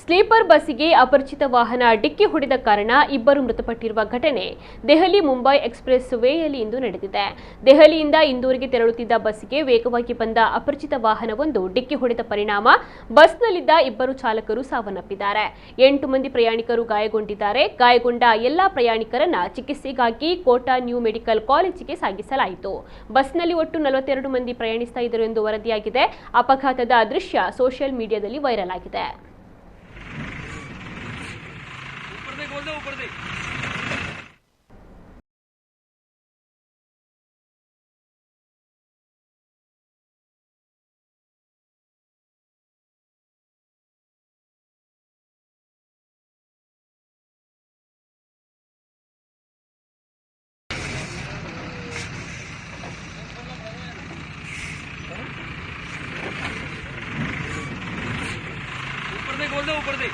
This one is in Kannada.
ಸ್ಲೀಪರ್ ಬಸ್ಸಿಗೆ ಅಪರಿಚಿತ ವಾಹನ ಡಿಕ್ಕಿ ಹೊಡೆದ ಕಾರಣ ಇಬ್ಬರು ಮೃತಪಟ್ಟಿರುವ ಘಟನೆ ದೆಹಲಿ ಮುಂಬೈ ಎಕ್ಸ್‌ಪ್ರೆಸ್ ವೇಯಲ್ಲಿ ಇಂದು ನಡೆದಿದೆ. ದೆಹಲಿಯಿಂದ ಇಂದೋರ್ಗೆ ತೆರಳುತ್ತಿದ್ದ ಬಸ್ಸಿಗೆ ವೇಗವಾಗಿ ಬಂದ ಅಪರಿಚಿತ ವಾಹನವೊಂದು ಡಿಕ್ಕಿ ಹೊಡೆದ ಪರಿಣಾಮ ಬಸ್ನಲ್ಲಿದ್ದ ಇಬ್ಬರು ಚಾಲಕರು ಸಾವನ್ನಪ್ಪಿದ್ದಾರೆ. 8 ಮಂದಿ ಪ್ರಯಾಣಿಕರು ಗಾಯಗೊಂಡಿದ್ದಾರೆ. ಗಾಯಗೊಂಡ ಎಲ್ಲಾ ಪ್ರಯಾಣಿಕರನ್ನ ಚಿಕಿತ್ಸೆಗಾಗಿ ಕೋಟಾ ನ್ಯೂ ಮೆಡಿಕಲ್ ಕಾಲೇಜಿಗೆ ಸಾಗಿಸಲಾಯಿತು. ಬಸ್ನಲ್ಲಿ ಒಟ್ಟು 42 ಮಂದಿ ಪ್ರಯಾಣಿಸ್ತಾ ಇದ್ದರು ಎಂದು ವರದಿಯಾಗಿದೆ. ಅಪಘಾತದ ದೃಶ್ಯ ಸೋಷಿಯಲ್ ಮೀಡಿಯಾದಲ್ಲಿ ವೈರಲ್ ಆಗಿದೆ. ऊपर दे ऊपर दे